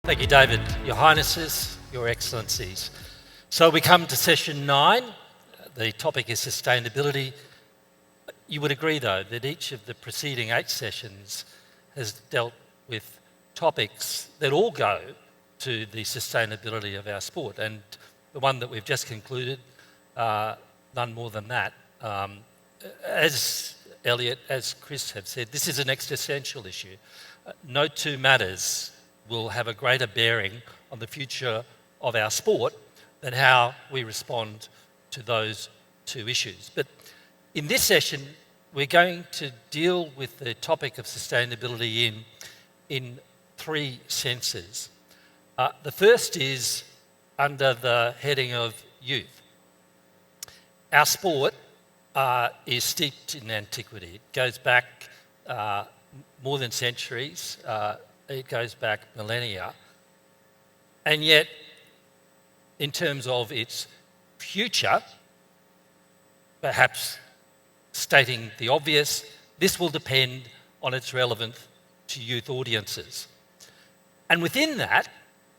Thank you, David. Your Highnesses, Your Excellencies. So we come to session 9. The topic is sustainability. You would agree, though, that each of the preceding 8 sessions has dealt with topics that all go to the sustainability of our sport. And the one that we've just concluded, none more than that. As Elliot, as Chris have said, this is an existential issue. No two matters will have a greater bearing on the future of our sport than how we respond to those two issues. But in this session, we're going to deal with the topic of sustainability in 3 senses. The first is under the heading of youth. Our sport is steeped in antiquity. It goes back more than centuries. It goes back millennia. And yet, in terms of its future, perhaps stating the obvious, this will depend on its relevance to youth audiences. And within that,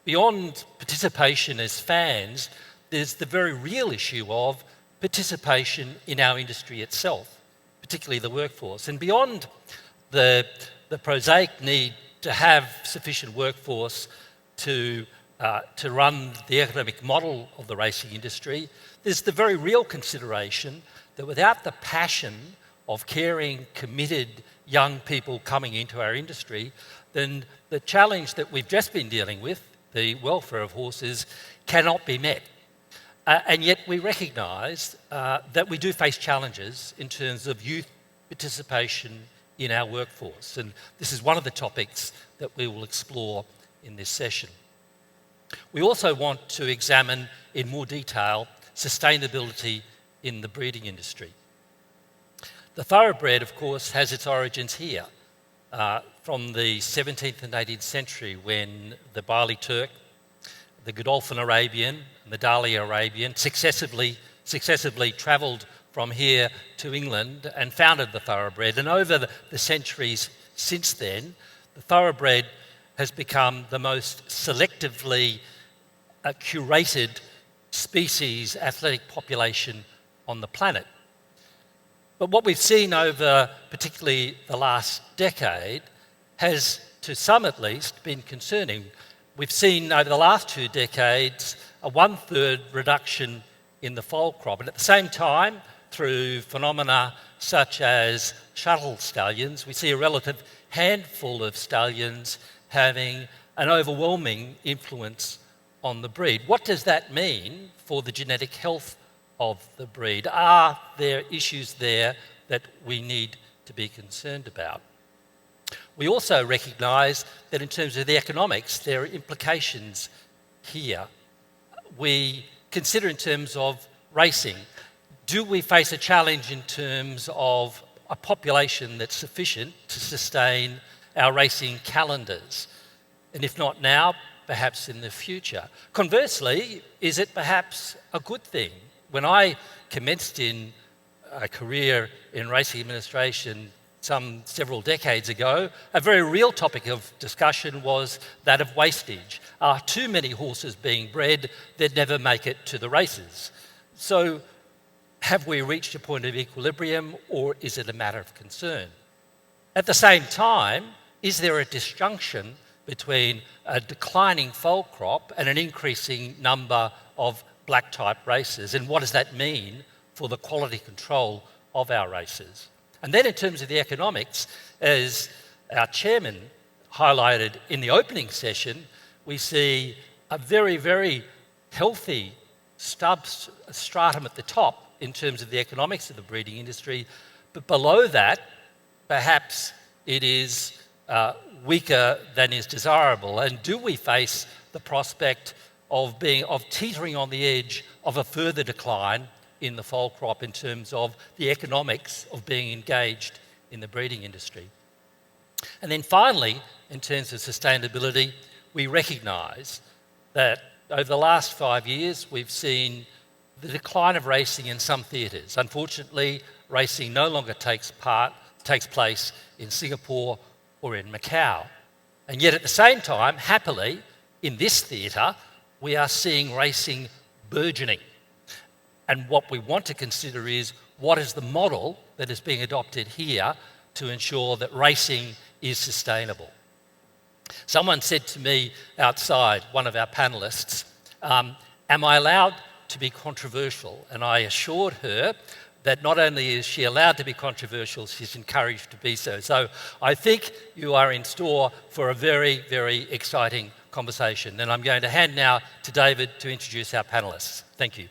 beyond participation as fans, there's the very real issue of participation in our industry itself, particularly the workforce. And beyond the prosaic need to have sufficient workforce to run the economic model of the racing industry, there's the very real consideration that without the passion of caring, committed young people coming into our industry, then the challenge that we've just been dealing with, the welfare of horses, cannot be met. And yet we recognise that we do face challenges in terms of youth participation in our workforce. And this is one of the topics that we will explore in this session. We also want to examine in more detail sustainability in the breeding industry. The thoroughbred, of course, has its origins here, from the 17th and 18th century when the Bali Turk, the Godolphin Arabian and the Dali Arabian successively travelled from here to England and founded the thoroughbred. And over the centuries since then, the thoroughbred has become the most selectively curated species athletic population on the planet. But what we've seen over particularly the last decade has, to some at least, been concerning. We've seen over the last 2 decades a 1/3 reduction in the foal crop, and at the same time, through phenomena such as shuttle stallions, we see a relative handful of stallions having an overwhelming influence on the breed. What does that mean for the genetic health of the breed? Are there issues there that we need to be concerned about? We also recognise that in terms of the economics, there are implications here. We consider in terms of racing, do we face a challenge in terms of a population that's sufficient to sustain our racing calendars? And if not now, perhaps in the future. Conversely, is it perhaps a good thing? When I commenced in a career in racing administration several decades ago, a very real topic of discussion was that of wastage. Are too many horses being bred that never make it to the races? So have we reached a point of equilibrium, or is it a matter of concern? At the same time, is there a disjunction between a declining foal crop and an increasing number of black type races? And what does that mean for the quality control of our races? And then in terms of the economics, as our chairman highlighted in the opening session, we see a very, very healthy stratum at the top in terms of the economics of the breeding industry, but below that, perhaps it is weaker than is desirable. And do we face the prospect of teetering on the edge of a further decline in the foal crop in terms of the economics of being engaged in the breeding industry? And then finally, in terms of sustainability, we recognise that over the last 5 years, we've seen the decline of racing in some theatres. Unfortunately, racing no longer takes place in Singapore or in Macau. And yet at the same time, happily, in this theatre, we are seeing racing burgeoning. And what we want to consider is, what is the model that is being adopted here to ensure that racing is sustainable? Someone said to me outside, one of our panellists, am I allowed to be controversial? And I assured her that not only is she allowed to be controversial, she's encouraged to be so. So I think you are in store for a very, very exciting conversation. And I'm going to hand now to David to introduce our panellists. Thank you.